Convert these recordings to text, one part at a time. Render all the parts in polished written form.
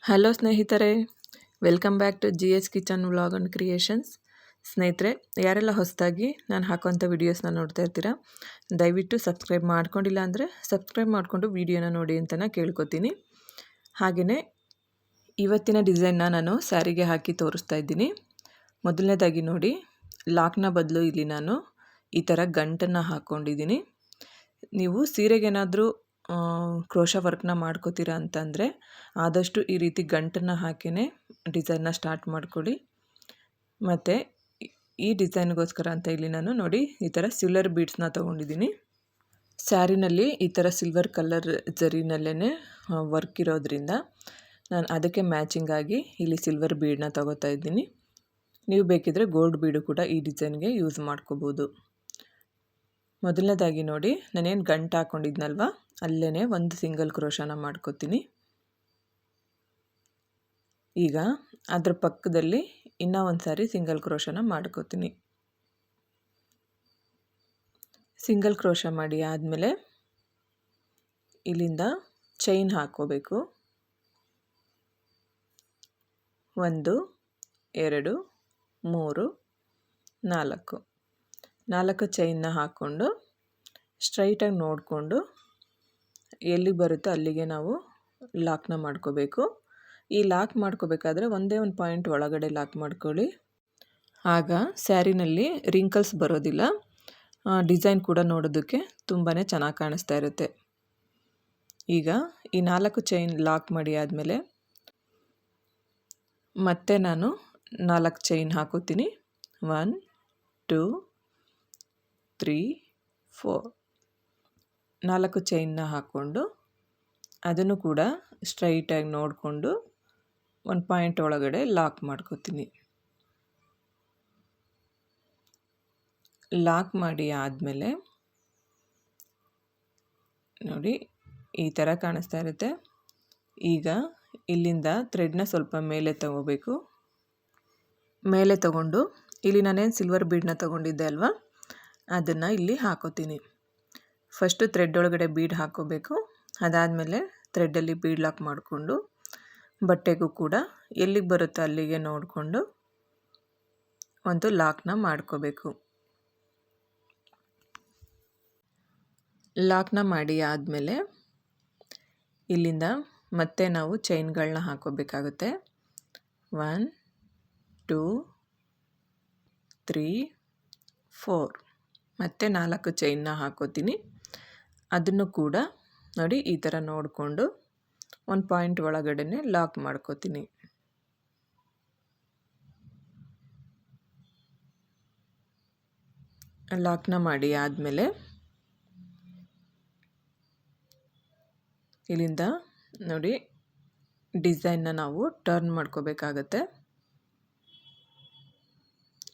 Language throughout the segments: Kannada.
ಹಲೋ ಸ್ನೇಹಿತರೆ, welcome back to G H kitchen vlog and creations. ಸ್ನೇಹಿತರೆ, ಯಾರೆಲ್ಲ ಹೊಸದಾಗಿ ನಾನು ಹಾಕುವಂಥ ವೀಡಿಯೋಸ್ನ ನೋಡ್ತಾ ಇರ್ತೀರಾ, ದಯವಿಟ್ಟು ಸಬ್ಸ್ಕ್ರೈಬ್ ಮಾಡ್ಕೊಂಡಿಲ್ಲ ಅಂದರೆ ಸಬ್ಸ್ಕ್ರೈಬ್ ಮಾಡಿಕೊಂಡು ವೀಡಿಯೋನ ನೋಡಿ ಅಂತ ಕೇಳ್ಕೊತೀನಿ. ಹಾಗೆಯೇ ಇವತ್ತಿನ ಡಿಸೈನ್ನ ನಾನು ಸ್ಯಾರಿಗೆ ಹಾಕಿ ತೋರಿಸ್ತಾ ಇದ್ದೀನಿ. ಮೊದಲನೇದಾಗಿ ನೋಡಿ, ಲಾಕ್ನ ಬದಲು ಇಲ್ಲಿ ನಾನು ಈ ಥರ ಗಂಟನ್ನು ಹಾಕ್ಕೊಂಡಿದ್ದೀನಿ. ನೀವು ಸೀರೆಗೇನಾದರೂ ಕ್ರೋಶಾ ವರ್ಕ್ನ ಮಾಡ್ಕೋತೀರಾ ಅಂತಂದರೆ ಆದಷ್ಟು ಈ ರೀತಿ ಗಂಟನ್ನು ಹಾಕಿಯೇ ಡಿಸೈನ್ನ ಸ್ಟಾರ್ಟ್ ಮಾಡ್ಕೊಳ್ಳಿ. ಮತ್ತು ಈ ಡಿಸೈನ್ಗೋಸ್ಕರ ಅಂತ ಇಲ್ಲಿ ನಾನು ನೋಡಿ ಈ ಥರ ಸಿಲ್ವರ್ ಬೀಡ್ಸ್ನ ತೊಗೊಂಡಿದ್ದೀನಿ. ಸ್ಯಾರಿನಲ್ಲಿ ಈ ಥರ ಸಿಲ್ವರ್ ಕಲರ್ ಜರಿನಲ್ಲೇ ವರ್ಕ್ ಇರೋದ್ರಿಂದ ನಾನು ಅದಕ್ಕೆ ಮ್ಯಾಚಿಂಗ್ ಆಗಿ ಇಲ್ಲಿ ಸಿಲ್ವರ್ ಬೀಡನ್ನ ತೊಗೋತಾ ಇದ್ದೀನಿ. ನೀವು ಬೇಕಿದ್ರೆ ಗೋಲ್ಡ್ ಬೀಡು ಕೂಡ ಈ ಡಿಸೈನ್ಗೆ ಯೂಸ್ ಮಾಡ್ಕೋಬೋದು. ಮೊದಲನೇದಾಗಿ ನೋಡಿ, ನಾನೇನು ಗಂಟು ಹಾಕ್ಕೊಂಡಿದ್ನಲ್ವ ಅಲ್ಲೇ ಒಂದು ಸಿಂಗಲ್ ಕ್ರೋಶಾನ ಮಾಡ್ಕೋತೀನಿ. ಈಗ ಅದ್ರ ಪಕ್ಕದಲ್ಲಿ ಇನ್ನೂ ಒಂದು ಸಾರಿ ಸಿಂಗಲ್ ಕ್ರೋಶಾನ ಮಾಡ್ಕೋತೀನಿ. ಸಿಂಗಲ್ ಕ್ರೋಶಾ ಮಾಡಿ ಆದಮೇಲೆ ಇಲ್ಲಿಂದ ಚೈನ್ ಹಾಕ್ಕೋಬೇಕು. 1 2 3 4 ಚೈನ್ನ ಹಾಕ್ಕೊಂಡು ಸ್ಟ್ರೈಟಾಗಿ ನೋಡಿಕೊಂಡು ಎಲ್ಲಿ ಬರುತ್ತೋ ಅಲ್ಲಿಗೆ ನಾವು ಲಾಕ್ನ ಮಾಡ್ಕೋಬೇಕು. ಈ ಲಾಕ್ ಮಾಡ್ಕೋಬೇಕಾದ್ರೆ ಒಂದೇ ಒಂದು ಪಾಯಿಂಟ್ ಒಳಗಡೆ ಲಾಕ್ ಮಾಡ್ಕೊಳ್ಳಿ. ಆಗ ಸ್ಯಾರಿನಲ್ಲಿ ರಿಂಕಲ್ಸ್ ಬರೋದಿಲ್ಲ, ಡಿಸೈನ್ ಕೂಡ ನೋಡೋದಕ್ಕೆ ತುಂಬಾ ಚೆನ್ನಾಗಿ ಕಾಣಿಸ್ತಾ ಇರುತ್ತೆ. ಈಗ ಈ 4 ಚೈನ್ ಲಾಕ್ ಮಾಡಿ ಆದಮೇಲೆ ಮತ್ತೆ ನಾನು 4 ಚೈನ್ ಹಾಕೋತೀನಿ. 1 2 3 4 4 ಚೈನ್ನ ಹಾಕ್ಕೊಂಡು ಅದನ್ನು ಕೂಡ ಸ್ಟ್ರೈಟಾಗಿ ನೋಡಿಕೊಂಡು ಒಂದು ಪಾಯಿಂಟ್ ಒಳಗಡೆ ಲಾಕ್ ಮಾಡ್ಕೋತೀನಿ. ಲಾಕ್ ಮಾಡಿ ಆದಮೇಲೆ ನೋಡಿ ಈ ಥರ ಕಾಣಿಸ್ತಾ ಇರುತ್ತೆ. ಈಗ ಇಲ್ಲಿಂದ ಥ್ರೆಡ್ನ ಸ್ವಲ್ಪ ಮೇಲೆ ತಗೋಬೇಕು. ಮೇಲೆ ತಗೊಂಡು ಇಲ್ಲಿ ನಾನೇನು ಸಿಲ್ವರ್ ಬೀಡನ್ನ ತೊಗೊಂಡಿದ್ದೆ ಅಲ್ವಾ, ಅದನ್ನು ಇಲ್ಲಿ ಹಾಕೋತೀನಿ. ಫಸ್ಟು ಥ್ರೆಡ್ ಒಳಗಡೆ ಬೀಡ್ ಹಾಕೋಬೇಕು. ಅದಾದಮೇಲೆ ಥ್ರೆಡ್ಡಲ್ಲಿ ಬೀಡ್ ಲಾಕ್ ಮಾಡಿಕೊಂಡು ಬಟ್ಟೆಗೂ ಕೂಡ ಎಲ್ಲಿಗೆ ಬರುತ್ತೋ ಅಲ್ಲಿಗೆ ನೋಡಿಕೊಂಡು ಒಂದು ಲಾಕ್ನ ಮಾಡ್ಕೋಬೇಕು. ಲಾಕ್ನ ಮಾಡಿ ಆದಮೇಲೆ ಇಲ್ಲಿಂದ ಮತ್ತೆ ನಾವು ಚೈನ್ಗಳನ್ನ ಹಾಕೋಬೇಕಾಗುತ್ತೆ. 1 2 3 4 ಮತ್ತೆ 4 ಚೈನ್ನ ಹಾಕೋತೀನಿ. ಅದನ್ನು ಕೂಡ ನೋಡಿ ಈ ಥರ ನೋಡಿಕೊಂಡು ಒಂದು ಪಾಯಿಂಟ್ ಒಳಗಡೆ ಲಾಕ್ ಮಾಡ್ಕೋತೀನಿ. ಲಾಕ್ನ ಮಾಡಿ ಆದಮೇಲೆ ಇಲ್ಲಿಂದ ನೋಡಿ ಡಿಸೈನ್ನ ನಾವು ಟರ್ನ್ ಮಾಡ್ಕೋಬೇಕಾಗತ್ತೆ.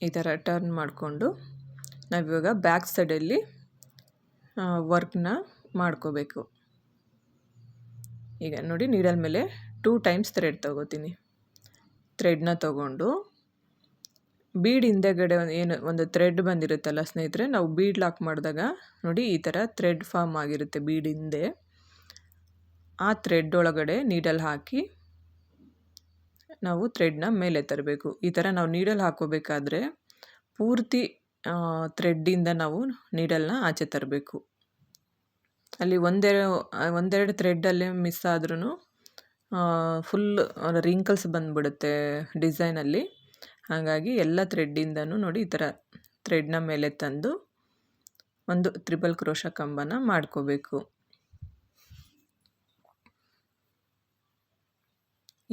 ಈ ಥರ ಟರ್ನ್ ಮಾಡಿಕೊಂಡು ನಾವಿವಾಗ ಬ್ಯಾಕ್ ಸೈಡಲ್ಲಿ ವರ್ಕ್ನ ಮಾಡ್ಕೋಬೇಕು. ಈಗ ನೋಡಿ ನೀಡಲ್ ಮೇಲೆ 2 ಟೈಮ್ಸ್ ಥ್ರೆಡ್ ತೊಗೋತೀನಿ. ಥ್ರೆಡ್ನ ತೊಗೊಂಡು ಬೀಡ್ ಹಿಂದೆಗಡೆ ಏನು ಒಂದು ಥ್ರೆಡ್ ಬಂದಿರುತ್ತಲ್ಲ ಸ್ನೇಹಿತರೆ, ನಾವು ಬೀಡ್ ಲಾಕ್ ಮಾಡಿದಾಗ ನೋಡಿ ಈ ಥರ ಥ್ರೆಡ್ ಫಾರ್ಮ್ ಆಗಿರುತ್ತೆ ಬೀಡ್ ಹಿಂದೆ. ಆ ಥ್ರೆಡ್ ಒಳಗಡೆ ನೀಡಲ್ ಹಾಕಿ ನಾವು ಥ್ರೆಡ್ನ ಮೇಲೆ ತರಬೇಕು. ಈ ಥರ ನಾವು ನೀಡಲ್ ಹಾಕೋಬೇಕಾದ್ರೆ ಪೂರ್ತಿ ಥ್ರೆಡ್ಡಿಂದ ನಾವು ನೀಡಲ್ನ ಆಚೆ ತರಬೇಕು. ಅಲ್ಲಿ ಒಂದೆರಡು ಥ್ರೆಡ್ಡಲ್ಲೇ ಮಿಸ್ ಆದ್ರೂ ಫುಲ್ ರಿಂಕಲ್ಸ್ ಬಂದುಬಿಡುತ್ತೆ ಡಿಸೈನಲ್ಲಿ. ಹಾಗಾಗಿ ಎಲ್ಲ ಥ್ರೆಡ್ಡಿಂದನೂ ನೋಡಿ ಈ ಥರ ಥ್ರೆಡ್ನ ಮೇಲೆ ತಂದು ಒಂದು ತ್ರಿಬಲ್ ಕ್ರೋಶಾ ಕಂಬನ ಮಾಡ್ಕೋಬೇಕು.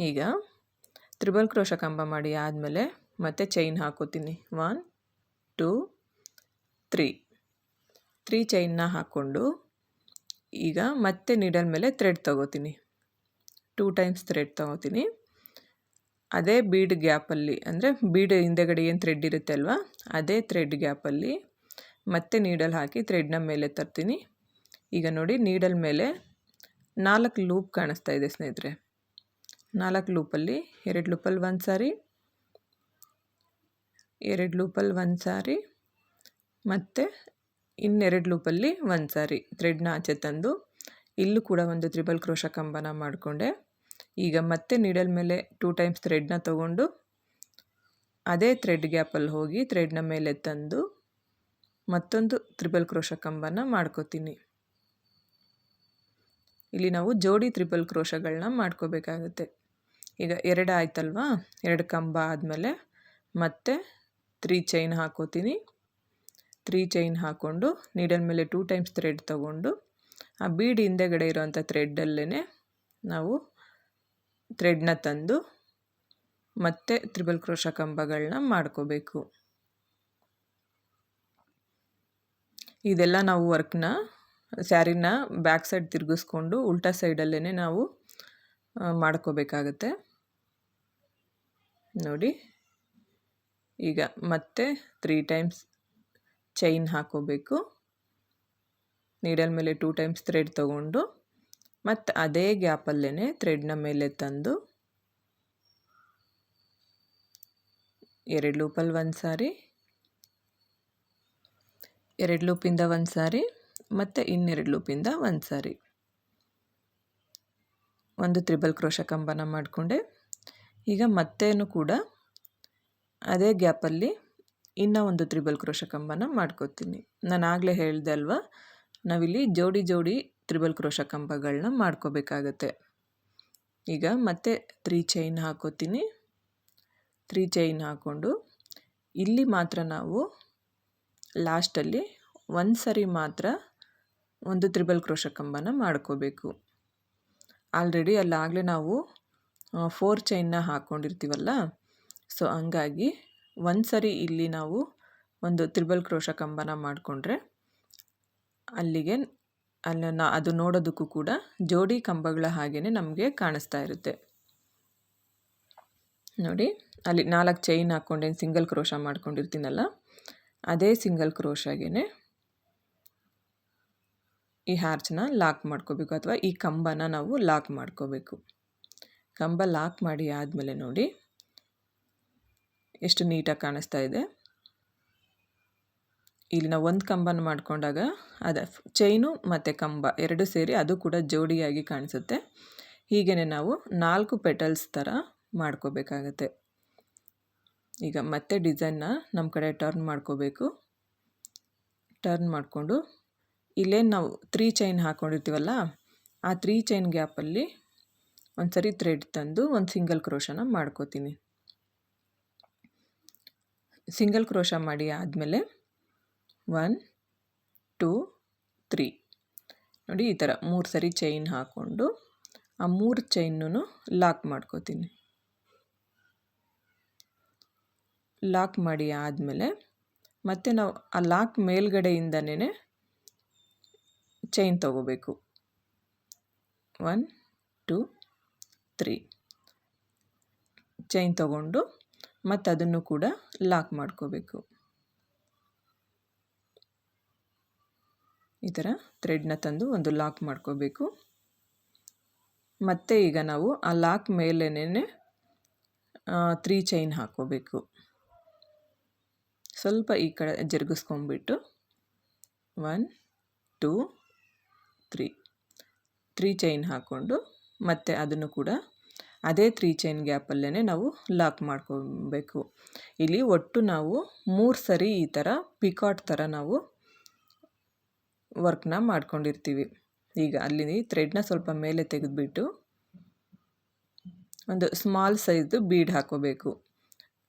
ಈಗ ತ್ರಿಬಲ್ ಕ್ರೋಶಾ ಕಂಬ ಮಾಡಿ ಆದಮೇಲೆ ಮತ್ತೆ ಚೈನ್ ಹಾಕೋತೀನಿ. 1 2 3 ಚೈನ್ನ ಹಾಕ್ಕೊಂಡು ಈಗ ಮತ್ತೆ ನೀಡಲ್ ಮೇಲೆ ಥ್ರೆಡ್ ತೊಗೋತೀನಿ. 2 ಟೈಮ್ಸ್ ಥ್ರೆಡ್ ತೊಗೋತೀನಿ. ಅದೇ ಬೀಡ್ ಗ್ಯಾಪಲ್ಲಿ ಅಂದರೆ ಬೀಡ್ ಹಿಂದೆಗಡೆ ಏನು ಥ್ರೆಡ್ ಇರುತ್ತೆ ಅಲ್ವಾ, ಅದೇ ಥ್ರೆಡ್ ಗ್ಯಾಪಲ್ಲಿ ಮತ್ತೆ ನೀಡಲ್ ಹಾಕಿ ಥ್ರೆಡ್ನ ಮೇಲೆ ತರ್ತೀನಿ. ಈಗ ನೋಡಿ ನೀಡಲ್ ಮೇಲೆ 4 ಲೂಪ್ ಕಾಣಿಸ್ತಾ ಇದೆ ಸ್ನೇಹಿತರೆ. 4 ಲೂಪಲ್ಲಿ 2 ಲೂಪಲ್ಲಿ ಒಂದು ಸಾರಿ, 2 ಲೂಪಲ್ಲಿ ಒಂದು ಸಾರಿ, ಮತ್ತು ಇನ್ನೆರಡು ಲೂಪಲ್ಲಿ ಒಂದು ಸಾರಿ ಥ್ರೆಡ್ನ ಆಚೆ ತಂದು ಇಲ್ಲೂ ಕೂಡ ಒಂದು ತ್ರಿಬಲ್ ಕ್ರೋಶಾ ಕಂಬನ ಮಾಡಿಕೊಂಡೆ. ಈಗ ಮತ್ತೆ ನೀಡಲ್ ಮೇಲೆ 2 ಟೈಮ್ಸ್ ಥ್ರೆಡ್ನ ತಗೊಂಡು ಅದೇ ಥ್ರೆಡ್ ಗ್ಯಾಪಲ್ಲಿ ಹೋಗಿ ಥ್ರೆಡ್ನ ಮೇಲೆ ತಂದು ಮತ್ತೊಂದು ತ್ರಿಬಲ್ ಕ್ರೋಶ ಕಂಬನ ಮಾಡ್ಕೋತೀನಿ. ಇಲ್ಲಿ ನಾವು ಜೋಡಿ ತ್ರಿಬಲ್ ಕ್ರೋಶಗಳನ್ನ ಮಾಡ್ಕೋಬೇಕಾಗುತ್ತೆ. ಈಗ 2 ಆಯ್ತಲ್ವಾ, 2 ಕಂಬ ಆದಮೇಲೆ ಮತ್ತೆ 3 ಚೈನ್ ಹಾಕೋತೀನಿ. 3 ಚೈನ್ ಹಾಕ್ಕೊಂಡು ನೀಡಲ್ ಮೇಲೆ 2 ಟೈಮ್ಸ್ ಥ್ರೆಡ್ ತಗೊಂಡು ಆ ಬೀಡ್ ಹಿಂದೆಗಡೆ ಇರೋವಂಥ ಥ್ರೆಡ್ಡಲ್ಲೇ ನಾವು ಥ್ರೆಡ್ನ ತಂದು ಮತ್ತೆ ತ್ರಿಬಲ್ ಕ್ರೋಶ ಕಂಬಗಳನ್ನ ಮಾಡ್ಕೋಬೇಕು. ಇದೆಲ್ಲ ನಾವು ವರ್ಕ್ನ ಸ್ಯಾರಿನ ಬ್ಯಾಕ್ ಸೈಡ್ ತಿರುಗಿಸ್ಕೊಂಡು ಉಲ್ಟಾ ಸೈಡಲ್ಲೇ ನಾವು ಮಾಡ್ಕೋಬೇಕಾಗತ್ತೆ. ನೋಡಿ, ಈಗ ಮತ್ತೆ 3 ಟೈಮ್ಸ್ ಚೈನ್ ಹಾಕೋಬೇಕು. ನೀಡಲ್ ಮೇಲೆ 2 ಟೈಮ್ಸ್ ಥ್ರೆಡ್ ತಗೊಂಡು ಮತ್ತು ಅದೇ ಗ್ಯಾಪಲ್ಲೇ ಥ್ರೆಡ್ನ ಮೇಲೆ ತಂದು 2 ಲೂಪಲ್ಲಿ ಒಂದು ಸಾರಿ, 2 ಲೂಪಿಂದ ಒಂದು ಸಾರಿ ಮತ್ತು ಇನ್ನೆರಡು ಲೂಪಿಂದ ಒಂದು ಸಾರಿ ಒಂದು ತ್ರಿಬಲ್ ಕ್ರೋಶ ಕಂಬನ ಮಾಡಿಕೊಂಡೆ. ಈಗ ಮತ್ತೇನು ಕೂಡ ಅದೇ ಗ್ಯಾಪಲ್ಲಿ ಇನ್ನೂ ಒಂದು ತ್ರಿಬಲ್ ಕ್ರೋಶ ಕಂಬನ ಮಾಡ್ಕೋತೀನಿ. ನಾನು ಆಗಲೇ ಹೇಳಿದೆ ಅಲ್ವಾ, ನಾವಿಲ್ಲಿ ಜೋಡಿ ಜೋಡಿ ತ್ರಿಬಲ್ ಕ್ರೋಶ ಕಂಬಗಳನ್ನ ಮಾಡ್ಕೋಬೇಕಾಗತ್ತೆ. ಈಗ ಮತ್ತೆ 3 ಚೈನ್ ಹಾಕೋತೀನಿ. 3 ಚೈನ್ ಹಾಕ್ಕೊಂಡು ಇಲ್ಲಿ ಮಾತ್ರ ನಾವು ಲಾಸ್ಟಲ್ಲಿ ಒಂದು ಸರಿ ಮಾತ್ರ ಒಂದು ತ್ರಿಬಲ್ ಕ್ರೋಶ ಕಂಬನ ಮಾಡ್ಕೋಬೇಕು. ಆಲ್ರೆಡಿ ಅಲ್ಲಾಗಲೇ ನಾವು 4 ಚೈನ್ನ ಹಾಕ್ಕೊಂಡಿರ್ತೀವಲ್ಲ, ಸೊ ಹಂಗಾಗಿ ಒಂದು ಸರಿ ಇಲ್ಲಿ ನಾವು ಒಂದು ತ್ರಿಬಲ್ ಕ್ರೋಶ ಕಂಬನ ಮಾಡಿಕೊಂಡ್ರೆ ಅಲ್ಲಿಗೆ ಅದು ನೋಡೋದಕ್ಕೂ ಕೂಡ ಜೋಡಿ ಕಂಬಗಳ ಹಾಗೇ ನಮಗೆ ಕಾಣಿಸ್ತಾ ಇರುತ್ತೆ. ನೋಡಿ, ಅಲ್ಲಿ 4 ಚೈನ್ ಹಾಕ್ಕೊಂಡೇನು ಸಿಂಗಲ್ ಕ್ರೋಶ ಮಾಡ್ಕೊಂಡಿರ್ತೀನಲ್ಲ, ಅದೇ ಸಿಂಗಲ್ ಕ್ರೋಶಾಗೇ ಈ ಹ್ಯಾರ್ಚನ್ನ ಲಾಕ್ ಮಾಡ್ಕೋಬೇಕು, ಅಥವಾ ಈ ಕಂಬನ ನಾವು ಲಾಕ್ ಮಾಡ್ಕೋಬೇಕು. ಕಂಬ ಲಾಕ್ ಮಾಡಿ ಆದಮೇಲೆ ನೋಡಿ ಎಷ್ಟು ನೀಟಾಗಿ ಕಾಣಿಸ್ತಾ ಇದೆ. ಇಲ್ಲಿ ನಾವು ಒಂದು ಕಂಬನ ಮಾಡ್ಕೊಂಡಾಗ ಅದು ಚೈನು ಮತ್ತು ಕಂಬ ಎರಡು ಸೇರಿ ಅದು ಕೂಡ ಜೋಡಿಯಾಗಿ ಕಾಣಿಸುತ್ತೆ. ಹೀಗೇ ನಾವು 4 ಪೆಟಲ್ಸ್ ಥರ ಮಾಡ್ಕೋಬೇಕಾಗತ್ತೆ. ಈಗ ಮತ್ತೆ ಡಿಸೈನ್ನ ನಮ್ಮ ಕಡೆ ಟರ್ನ್ ಮಾಡ್ಕೋಬೇಕು. ಟರ್ನ್ ಮಾಡಿಕೊಂಡು ಇಲ್ಲೇನು ನಾವು 3 ಚೈನ್ ಹಾಕ್ಕೊಂಡಿರ್ತೀವಲ್ಲ, ಆ 3 ಚೈನ್ ಗ್ಯಾಪಲ್ಲಿ ಒಂದು ಸರಿ ಥ್ರೆಡ್ ತಂದು ಒಂದು ಸಿಂಗಲ್ ಕ್ರೋಶನ ಮಾಡ್ಕೋತೀನಿ. ಸಿಂಗಲ್ ಕ್ರೋಶ ಮಾಡಿ ಆದಮೇಲೆ 1 2 3 ನೋಡಿ, ಈ ಥರ 3 ಸರಿ ಚೈನ್ ಹಾಕ್ಕೊಂಡು ಆ 3 ಚೈನ್ನೂ ಲಾಕ್ ಮಾಡ್ಕೋತೀನಿ. ಲಾಕ್ ಮಾಡಿ ಆದಮೇಲೆ ಮತ್ತೆ ನಾವು ಆ ಲಾಕ್ ಮೇಲ್ಗಡೆಯಿಂದನೇ ಚೈನ್ ತಗೋಬೇಕು. 1 2 3 ಚೈನ್ ತಗೊಂಡು ಮತ್ತು ಅದನ್ನು ಕೂಡ ಲಾಕ್ ಮಾಡ್ಕೋಬೇಕು. ಈ ಥರ ಥ್ರೆಡ್ನ ತಂದು ಒಂದು ಲಾಕ್ ಮಾಡ್ಕೋಬೇಕು. ಮತ್ತು ಈಗ ನಾವು ಆ ಲಾಕ್ ಮೇಲೇನೆ 3 ಚೈನ್ ಹಾಕ್ಕೋಬೇಕು. ಸ್ವಲ್ಪ ಈ ಕಡೆ ಜರುಗಿಸ್ಕೊಂಡ್ಬಿಟ್ಟು 1 2 3 ಚೈನ್ ಹಾಕ್ಕೊಂಡು ಮತ್ತು ಅದನ್ನು ಕೂಡ ಅದೇ 3 ಚೈನ್ ಗ್ಯಾಪಲ್ಲೇ ನಾವು ಲಾಕ್ ಮಾಡ್ಕೊಬೇಕು. ಇಲ್ಲಿ ಒಟ್ಟು ನಾವು 3 ಸರಿ ಈ ಥರ ಪಿಕಾಟ್ ಥರ ನಾವು ವರ್ಕ್ನ ಮಾಡ್ಕೊಂಡಿರ್ತೀವಿ. ಈಗ ಅಲ್ಲಿ ಥ್ರೆಡ್ನ ಸ್ವಲ್ಪ ಮೇಲೆ ತೆಗೆದುಬಿಟ್ಟು ಒಂದು ಸ್ಮಾಲ್ ಸೈಜ್ದು ಬೀಡ್ ಹಾಕೋಬೇಕು.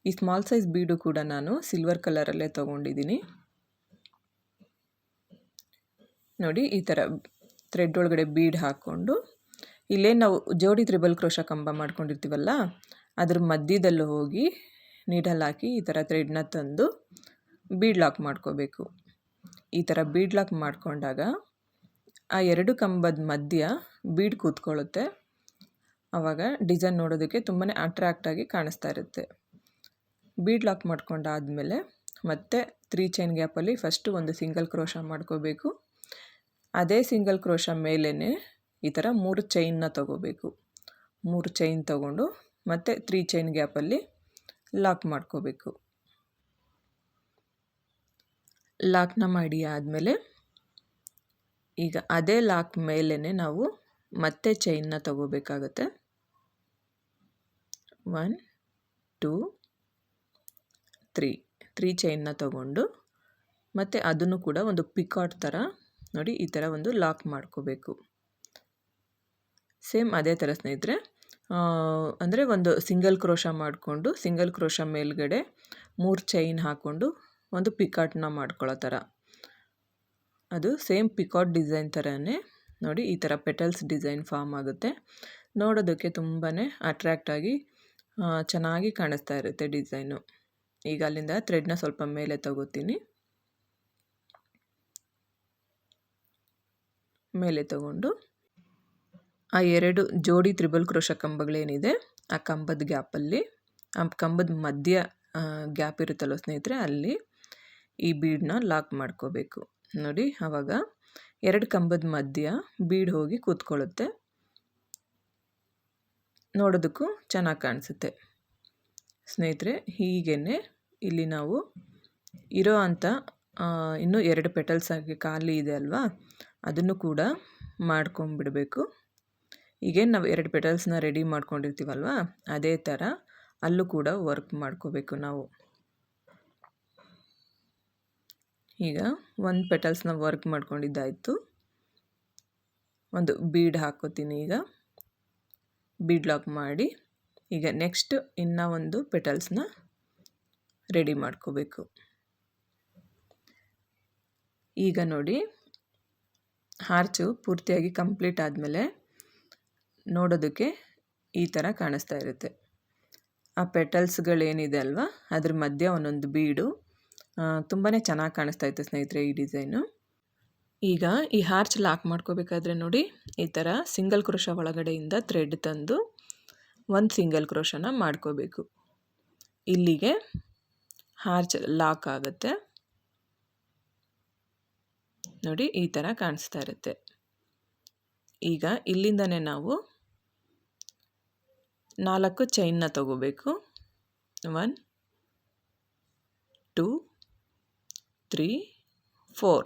ಈ ಸ್ಮಾಲ್ ಸೈಜ್ ಬೀಡು ಕೂಡ ನಾನು ಸಿಲ್ವರ್ ಕಲರಲ್ಲೇ ತೊಗೊಂಡಿದ್ದೀನಿ. ನೋಡಿ, ಈ ಥರ ಥ್ರೆಡ್ ಒಳಗಡೆ ಬೀಡ್ ಹಾಕ್ಕೊಂಡು ಇಲ್ಲೇ ನಾವು ಜೋಡಿ ತ್ರಿಬಲ್ ಕ್ರೋಶ ಕಂಬ ಮಾಡ್ಕೊಂಡಿರ್ತೀವಲ್ಲ, ಅದ್ರ ಮಧ್ಯದಲ್ಲಿ ಹೋಗಿ ನೀಡಲ್ ಹಾಕಿ ಈ ಥರ ಥ್ರೆಡ್ನ ತಂದು ಬೀಡ್ ಲಾಕ್ ಮಾಡ್ಕೋಬೇಕು. ಈ ಥರ ಬೀಡ್ ಲಾಕ್ ಮಾಡ್ಕೊಂಡಾಗ ಆ 2 ಕಂಬದ ಮಧ್ಯ ಬೀಡ್ ಕೂತ್ಕೊಳ್ಳುತ್ತೆ. ಆವಾಗ ಡಿಸೈನ್ ನೋಡೋದಕ್ಕೆ ತುಂಬಾ ಅಟ್ರಾಕ್ಟಾಗಿ ಕಾಣಿಸ್ತಾ ಇರುತ್ತೆ. ಬೀಡ್ ಲಾಕ್ ಮಾಡ್ಕೊಂಡಾದಮೇಲೆ ಮತ್ತೆ 3 ಚೈನ್ ಗ್ಯಾಪಲ್ಲಿ ಫಸ್ಟು ಒಂದು ಸಿಂಗಲ್ ಕ್ರೋಶ ಮಾಡ್ಕೋಬೇಕು. ಅದೇ ಸಿಂಗಲ್ ಕ್ರೋಶ ಮೇಲೇ ಈ ಥರ 3 ಚೈನ್ನ ತಗೋಬೇಕು. 3 ಚೈನ್ ತಗೊಂಡು ಮತ್ತು 3 ಚೈನ್ ಗ್ಯಾಪಲ್ಲಿ ಲಾಕ್ ಮಾಡ್ಕೋಬೇಕು. ಲಾಕ್ನ ಮಾಡಿ ಆದಮೇಲೆ ಈಗ ಅದೇ ಲಾಕ್ ಮೇಲೇ ನಾವು ಮತ್ತೆ ಚೈನ್ನ ತಗೋಬೇಕಾಗತ್ತೆ. 1 2 3 ಚೈನ್ನ ತಗೊಂಡು ಮತ್ತು ಅದನ್ನು ಕೂಡ ಒಂದು ಪಿಕಾಟ್ ಥರ ನೋಡಿ ಈ ಥರ ಒಂದು ಲಾಕ್ ಮಾಡ್ಕೋಬೇಕು. ಸೇಮ್ ಅದೇ ಥರ ಸ್ನೇಹಿತರೆ, ಅಂದರೆ ಒಂದು ಸಿಂಗಲ್ ಕ್ರೋಶ ಮಾಡಿಕೊಂಡು ಸಿಂಗಲ್ ಕ್ರೋಶ ಮೇಲ್ಗಡೆ 3 ಚೈನ್ ಹಾಕ್ಕೊಂಡು ಒಂದು ಪಿಕಾಟ್ನ ಮಾಡ್ಕೊಳ್ಳೋ ಥರ, ಅದು ಸೇಮ್ ಪಿಕಾಟ್ ಡಿಸೈನ್ ಥರನೇ ನೋಡಿ ಈ ಥರ ಪೆಟಲ್ಸ್ ಡಿಸೈನ್ ಫಾರ್ಮ್ ಆಗುತ್ತೆ. ನೋಡೋದಕ್ಕೆ ತುಂಬಾ ಅಟ್ರ್ಯಾಕ್ಟಾಗಿ ಚೆನ್ನಾಗಿ ಕಾಣಿಸ್ತಾ ಇರುತ್ತೆ ಡಿಸೈನು. ಈಗ ಅಲ್ಲಿಂದ ಥ್ರೆಡ್ನ ಸ್ವಲ್ಪ ಮೇಲೆ ತಗೋತೀನಿ. ಮೇಲೆ ತಗೊಂಡು ಆ 2 ಜೋಡಿ ತ್ರಿಬಲ್ ಕ್ರೋಶ ಕಂಬಗಳೇನಿದೆ ಆ ಕಂಬದ ಗ್ಯಾಪಲ್ಲಿ, ಆ ಕಂಬದ ಮಧ್ಯ ಗ್ಯಾಪ್ ಇರುತ್ತಲ್ಲ ಸ್ನೇಹಿತರೆ, ಅಲ್ಲಿ ಈ ಬೀಡನ್ನ ಲಾಕ್ ಮಾಡ್ಕೋಬೇಕು. ನೋಡಿ ಆವಾಗ 2 ಕಂಬದ ಮಧ್ಯ ಬೀಡ್ ಹೋಗಿ ಕೂತ್ಕೊಳ್ಳುತ್ತೆ, ನೋಡೋದಕ್ಕೂ ಚೆನ್ನಾಗಿ ಕಾಣಿಸುತ್ತೆ ಸ್ನೇಹಿತರೆ. ಹೀಗೇ ಇಲ್ಲಿ ನಾವು ಇರೋ ಅಂಥ ಇನ್ನೂ 2 ಪೆಟಲ್ಸ್ ಆಗಿ ಖಾಲಿ ಇದೆ ಅಲ್ವಾ, ಅದನ್ನು ಕೂಡ ಮಾಡ್ಕೊಂಬಿಡಬೇಕು. ಈಗೇನು ನಾವು 2 ಪೆಟಲ್ಸ್ನ ರೆಡಿ ಮಾಡ್ಕೊಂಡಿರ್ತೀವಲ್ವ, ಅದೇ ಥರ ಅಲ್ಲೂ ಕೂಡ ವರ್ಕ್ ಮಾಡ್ಕೋಬೇಕು ನಾವು. ಈಗ 1 ಪೆಟಲ್ಸ್ನ ವರ್ಕ್ ಮಾಡ್ಕೊಂಡಿದ್ದಾಯಿತು. ಒಂದು ಬೀಡ್ ಹಾಕೋತೀನಿ. ಈಗ ಬೀಡ್ ಲಾಕ್ ಮಾಡಿ ಈಗ ನೆಕ್ಸ್ಟ್ ಇನ್ನೂ ಒಂದು ಪೆಟಲ್ಸ್ನ ರೆಡಿ ಮಾಡ್ಕೋಬೇಕು. ಈಗ ನೋಡಿ ಹಾರ್ಚು ಪೂರ್ತಿಯಾಗಿ ಕಂಪ್ಲೀಟ್ ಆದಮೇಲೆ ನೋಡೋದಕ್ಕೆ ಈ ಥರ ಕಾಣಿಸ್ತಾ ಇರುತ್ತೆ. ಆ ಪೆಟಲ್ಸ್ಗಳೇನಿದೆ ಅಲ್ವಾ ಅದ್ರ ಮಧ್ಯೆ ಒಂದೊಂದು ಬೀಡು ತುಂಬಾ ಚೆನ್ನಾಗಿ ಕಾಣಿಸ್ತಾ ಇತ್ತು ಸ್ನೇಹಿತರೆ ಈ ಡಿಸೈನು. ಈಗ ಈ ಹಾರ್ಚ್ ಲಾಕ್ ಮಾಡ್ಕೋಬೇಕಾದ್ರೆ ನೋಡಿ ಈ ಥರ ಸಿಂಗಲ್ ಕ್ರೋಶ ಒಳಗಡೆಯಿಂದ ಥ್ರೆಡ್ ತಂದು ಒಂದು ಸಿಂಗಲ್ ಕ್ರೋಶನ ಮಾಡ್ಕೋಬೇಕು. ಇಲ್ಲಿಗೆ ಹಾರ್ಚ್ ಲಾಕ್ ಆಗುತ್ತೆ ನೋಡಿ, ಈ ಥರ ಕಾಣಿಸ್ತಾ ಇರುತ್ತೆ. ಈಗ ಇಲ್ಲಿಂದನೇ ನಾವು 4 ಚೈನ್ನ ತಗೋಬೇಕು. 1 2 3 4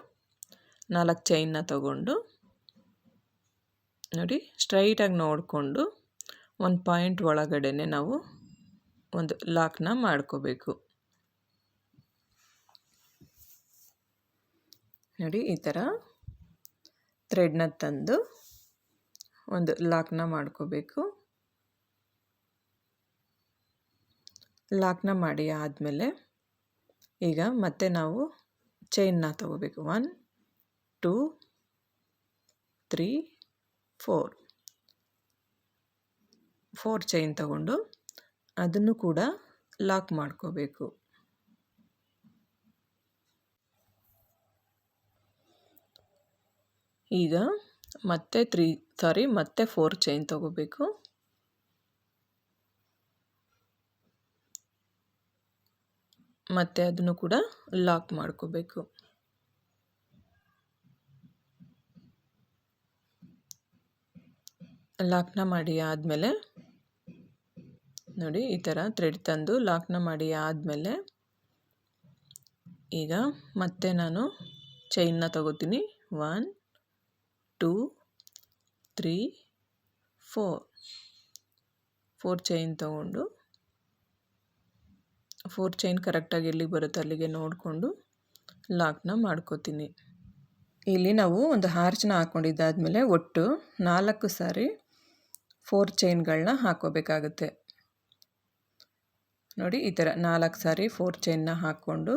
4 ಚೈನ್ನ ತಗೊಂಡು ನೋಡಿ ಸ್ಟ್ರೈಟಾಗಿ ನೋಡಿಕೊಂಡು ಒಂದು ಪಾಯಿಂಟ್ ಒಳಗಡೆ ನಾವು ಒಂದು ಲಾಕ್ನ ಮಾಡ್ಕೋಬೇಕು. ನೋಡಿ ಈ ಥರ ಥ್ರೆಡ್ನ ತಂದು ಒಂದು ಲಾಕ್ನ ಮಾಡ್ಕೋಬೇಕು. ಲಾಕ್ನ ಮಾಡಿ ಆದಮೇಲೆ ಈಗ ಮತ್ತೆ ನಾವು ಚೈನ್ನ ತಗೋಬೇಕು. 1 2 3 4 ಚೈನ್ ತಗೊಂಡು ಅದನ್ನು ಕೂಡ ಲಾಕ್ ಮಾಡ್ಕೋಬೇಕು. ಈಗ ಮತ್ತೆ 4 ಚೈನ್ ತಗೋಬೇಕು. ಮತ್ತೆ ಅದನ್ನು ಕೂಡ ಲಾಕ್ ಮಾಡ್ಕೋಬೇಕು. ಲಾಕ್ನ ಮಾಡಿ ಆದಮೇಲೆ ನೋಡಿ ಈ ಥರ ಥ್ರೆಡ್ ತಂದು ಲಾಕ್ನ ಮಾಡಿ ಆದಮೇಲೆ ಈಗ ಮತ್ತೆ ನಾನು ಚೈನ್ನ ತಗೋತೀನಿ. 1 2 3 4 ಚೈನ್ ತಗೊಂಡು 4 ಚೈನ್ ಕರೆಕ್ಟಾಗಿ ಎಲ್ಲಿಗೆ ಬರುತ್ತೆ ಅಲ್ಲಿಗೆ ನೋಡಿಕೊಂಡು ಲಾಕ್ನ ಮಾಡ್ಕೋತೀನಿ. ಇಲ್ಲಿ ನಾವು ಒಂದು ಹಾರ್ಚನ್ನ ಹಾಕ್ಕೊಂಡಿದ್ದಾದಮೇಲೆ ಒಟ್ಟು 4 ಸಾರಿ 4 ಚೈನ್ಗಳನ್ನ ಹಾಕೋಬೇಕಾಗುತ್ತೆ. ನೋಡಿ ಈ ಥರ 4 ಸಾರಿ 4 ಚೈನ್ನ ಹಾಕ್ಕೊಂಡು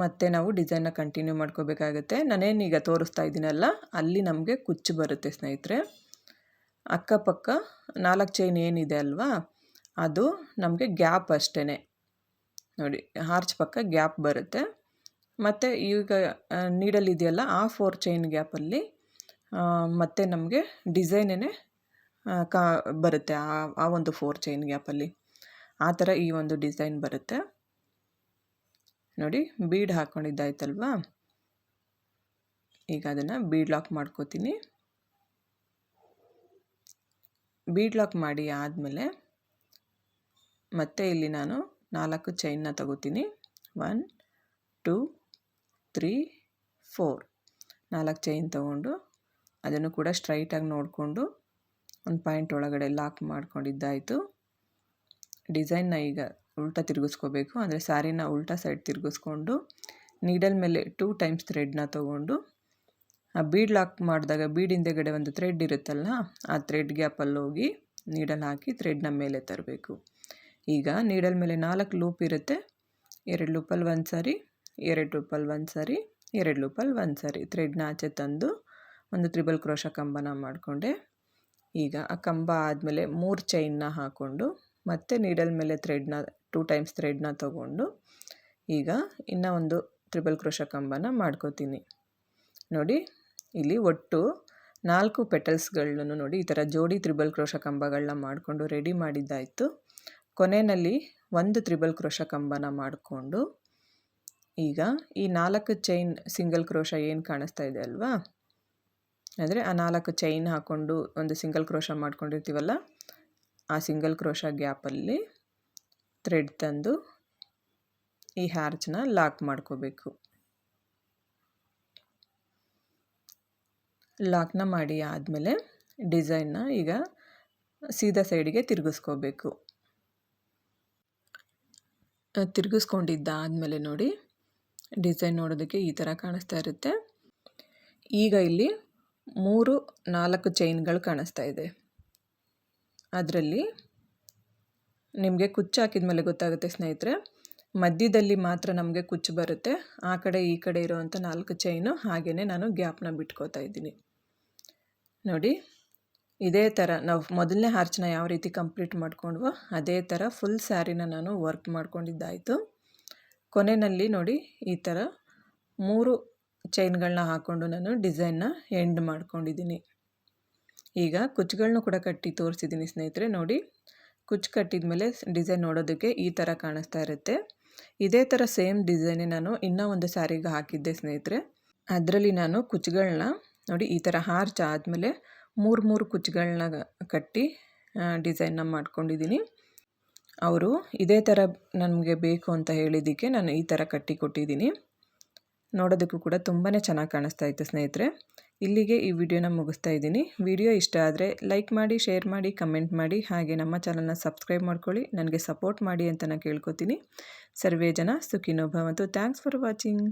ಮತ್ತೆ ನಾವು ಡಿಸೈನ್ನ ಕಂಟಿನ್ಯೂ ಮಾಡ್ಕೋಬೇಕಾಗುತ್ತೆ. ನಾನೇನೀಗ ತೋರಿಸ್ತಾ ಇದ್ದೀನಲ್ಲ ಅಲ್ಲಿ ನಮಗೆ ಕುಚ್ಚು ಬರುತ್ತೆ ಸ್ನೇಹಿತರೆ. ಅಕ್ಕಪಕ್ಕ 4 ಚೈನ್ ಏನಿದೆ ಅಲ್ವಾ ಅದು ನಮಗೆ ಗ್ಯಾಪ್ ಅಷ್ಟೇ. ನೋಡಿ ಹಾರ್ಚ್ ಪಕ್ಕ ಗ್ಯಾಪ್ ಬರುತ್ತೆ. ಮತ್ತು ಈಗ ನೀಡಲ್ ಇದೆಯಲ್ಲ ಆ 4 ಚೈನ್ ಗ್ಯಾಪಲ್ಲಿ ಮತ್ತೆ ನಮಗೆ ಡಿಸೈನೇ ಬರುತ್ತೆ. ಆ ಒಂದು 4 ಚೈನ್ ಗ್ಯಾಪಲ್ಲಿ ಆ ಥರ ಈ ಒಂದು ಡಿಸೈನ್ ಬರುತ್ತೆ. ನೋಡಿ ಬೀಡ್ ಹಾಕ್ಕೊಂಡಿದ್ದಾಯ್ತಲ್ವಾ, ಈಗ ಅದನ್ನು ಬೀಡ್ ಲಾಕ್ ಮಾಡ್ಕೋತೀನಿ. ಬೀಡ್ ಲಾಕ್ ಮಾಡಿ ಆದಮೇಲೆ ಮತ್ತೆ ಇಲ್ಲಿ ನಾನು 4 ಚೈನ್ನ ತಗೋತೀನಿ. 1 2 3 4 ಚೈನ್ ತಗೊಂಡು ಅದನ್ನು ಕೂಡ ಸ್ಟ್ರೈಟಾಗಿ ನೋಡಿಕೊಂಡು ಒಂದು ಪಾಯಿಂಟ್ ಒಳಗಡೆ ಲಾಕ್ ಮಾಡ್ಕೊಂಡಿದ್ದಾಯಿತು. ಡಿಸೈನ್ನ ಈಗ ಉಲ್ಟಾ ತಿರುಗಿಸ್ಕೋಬೇಕು. ಅಂದರೆ ಸ್ಯಾರಿನ ಉಲ್ಟಾ ಸೈಡ್ ತಿರುಗಿಸ್ಕೊಂಡು ನೀಡಲ್ ಮೇಲೆ 2 ಟೈಮ್ಸ್ ಥ್ರೆಡ್ನ ತೊಗೊಂಡು ಆ ಬೀಡ್ ಲಾಕ್ ಮಾಡಿದಾಗ ಬೀಡ್ ಹಿಂದೆಗಡೆ ಒಂದು ಥ್ರೆಡ್ ಇರುತ್ತಲ್ಲ, ಆ ಥ್ರೆಡ್ ಗ್ಯಾಪಲ್ಲಿ ಹೋಗಿ ನೀಡಲ್ ಹಾಕಿ ಥ್ರೆಡ್ನ ಮೇಲೆ ತರಬೇಕು. ಈಗ ನೀಡಲ್ ಮೇಲೆ 4 ಲೂಪ್ ಇರುತ್ತೆ. 2 ಲೂಪಲ್ಲಿ ಒಂದು ಸಾರಿ, 2 ಲೂಪಲ್ಲಿ ಒಂದು ಸಾರಿ, 2 ಲೂಪಲ್ಲಿ ಒಂದು ಸಾರಿ ಥ್ರೆಡ್ನ ಆಚೆ ತಂದು ಒಂದು ತ್ರಿಬಲ್ ಕ್ರೋಶ ಕಂಬನ ಮಾಡಿಕೊಂಡೆ. ಈಗ ಆ ಕಂಬ ಆದಮೇಲೆ 3 ಚೈನ್ನ ಹಾಕ್ಕೊಂಡು ಮತ್ತೆ ನೀಡಲ್ ಮೇಲೆ ಥ್ರೆಡ್ನ 2 ಟೈಮ್ಸ್ ಥ್ರೆಡ್ನ ತೊಗೊಂಡು ಈಗ ಇನ್ನೂ ಒಂದು ತ್ರಿಬಲ್ ಕ್ರೋಶ ಕಂಬನ ಮಾಡ್ಕೋತೀನಿ. ನೋಡಿ ಇಲ್ಲಿ ಒಟ್ಟು 4 ಪೆಟಲ್ಸ್ಗಳನ್ನು ನೋಡಿ ಈ ಥರ ಜೋಡಿ ತ್ರಿಬಲ್ ಕ್ರೋಶ ಕಂಬಗಳನ್ನ ಮಾಡಿಕೊಂಡು ರೆಡಿ ಮಾಡಿದ್ದಾಯಿತು. ಕೊನೆಯಲ್ಲಿ ಒಂದು ತ್ರಿಬಲ್ ಕ್ರೋಶ ಕಂಬನ ಮಾಡಿಕೊಂಡು ಈಗ ಈ 4 ಚೈನ್ ಸಿಂಗಲ್ ಕ್ರೋಶ ಏನು ಕಾಣಿಸ್ತಾ ಇದೆ ಅಲ್ವಾ, ಅಂದರೆ ಆ 4 ಚೈನ್ ಹಾಕ್ಕೊಂಡು ಒಂದು ಸಿಂಗಲ್ ಕ್ರೋಶ ಮಾಡ್ಕೊಂಡಿರ್ತೀವಲ್ಲ, ಆ ಸಿಂಗಲ್ ಕ್ರೋಶ ಗ್ಯಾಪಲ್ಲಿ ಥ್ರೆಡ್ ತಂದು ಈ ಹ್ಯಾರ್ಚನ್ನ ಲಾಕ್ ಮಾಡ್ಕೋಬೇಕು. ಲಾಕ್ನ ಮಾಡಿ ಆದಮೇಲೆ ಡಿಸೈನ್ನ ಈಗ ಸೀದಾ ಸೈಡಿಗೆ ತಿರುಗಿಸ್ಕೋಬೇಕು. ತಿರುಗಿಸ್ಕೊಂಡಿದ್ದಾದಮೇಲೆ ನೋಡಿ ಡಿಸೈನ್ ನೋಡೋದಕ್ಕೆ ಈ ಥರ ಕಾಣಿಸ್ತಾ ಇರುತ್ತೆ. ಈಗ ಇಲ್ಲಿ 3-4 ಚೈನ್ಗಳು ಕಾಣಿಸ್ತಾ ಇದೆ. ಅದರಲ್ಲಿ ನಿಮಗೆ ಕುಚ್ಚು ಹಾಕಿದ ಮೇಲೆ ಗೊತ್ತಾಗುತ್ತೆ ಸ್ನೇಹಿತರೆ, ಮಧ್ಯದಲ್ಲಿ ಮಾತ್ರ ನಮಗೆ ಕುಚ್ಚು ಬರುತ್ತೆ. ಆ ಕಡೆ ಈ ಕಡೆ ಇರೋವಂಥ 4 ಚೈನು ಹಾಗೆಯೇ ನಾನು ಗ್ಯಾಪ್ನ ಬಿಟ್ಕೋತಾ ಇದ್ದೀನಿ. ನೋಡಿ ಇದೇ ಥರ ನಾವು ಮೊದಲನೇ ಹಾರ್ಚನ್ನ ಯಾವ ರೀತಿ ಕಂಪ್ಲೀಟ್ ಮಾಡ್ಕೊಂಡ್ವೋ ಅದೇ ಥರ ಫುಲ್ ಸ್ಯಾರಿನ ನಾನು ವರ್ಕ್ ಮಾಡ್ಕೊಂಡಿದ್ದಾಯಿತು. ಕೊನೆಯಲ್ಲಿ ನೋಡಿ ಈ ಥರ 3 ಚೈನ್ಗಳನ್ನ ಹಾಕ್ಕೊಂಡು ನಾನು ಡಿಸೈನ್ನ ಎಂಡ್ ಮಾಡ್ಕೊಂಡಿದ್ದೀನಿ. ಈಗ ಕುಚ್ಚುಗಳನ್ನೂ ಕೂಡ ಕಟ್ಟಿ ತೋರಿಸಿದ್ದೀನಿ ಸ್ನೇಹಿತರೆ. ನೋಡಿ ಕುಚ್ಚು ಕಟ್ಟಿದ ಮೇಲೆ ಡಿಸೈನ್ ನೋಡೋದಕ್ಕೆ ಈ ಥರ ಕಾಣಿಸ್ತಾ ಇರುತ್ತೆ. ಇದೇ ಥರ ಸೇಮ್ ಡಿಸೈನೇ ನಾನು ಇನ್ನೂ ಒಂದು ಸ್ಯಾರಿಗೆ ಹಾಕಿದ್ದೆ ಸ್ನೇಹಿತರೆ. ಅದರಲ್ಲಿ ನಾನು ಕುಚ್ಚುಗಳನ್ನ ನೋಡಿ ಈ ಥರ ಹಾರ್ಚ್ ಆದಮೇಲೆ 3 ಕುಚ್ಚುಗಳನ್ನ ಕಟ್ಟಿ ಡಿಸೈನ್ನ ಮಾಡ್ಕೊಂಡಿದ್ದೀನಿ. ಅವರು ಇದೇ ಥರ ನನಗೆ ಬೇಕು ಅಂತ ಹೇಳಿದ್ದಕ್ಕೆ ನಾನು ಈ ಥರ ಕಟ್ಟಿ ಕೊಟ್ಟಿದ್ದೀನಿ. ನೋಡೋದಕ್ಕೂ ಕೂಡ ತುಂಬಾ ಚೆನ್ನಾಗಿ ಕಾಣಿಸ್ತಾ ಇತ್ತು ಸ್ನೇಹಿತರೆ. ಇಲ್ಲಿಗೆ ಈ ವಿಡಿಯೋನ ಮುಗಿಸ್ತಾ ಇದ್ದೀನಿ. ವಿಡಿಯೋ ಇಷ್ಟ ಆದರೆ ಲೈಕ್ ಮಾಡಿ, ಶೇರ್ ಮಾಡಿ, ಕಮೆಂಟ್ ಮಾಡಿ, ಹಾಗೆ ನಮ್ಮ ಚಾನಲ್ನ ಸಬ್ಸ್ಕ್ರೈಬ್ ಮಾಡ್ಕೊಳ್ಳಿ. ನನಗೆ ಸಪೋರ್ಟ್ ಮಾಡಿ ಅಂತ ನಾನು ಕೇಳ್ಕೊತೀನಿ. ಸರ್ವೇ ಜನ ಸುಖಿನೋ ಭವಂತು. Thanks for watching.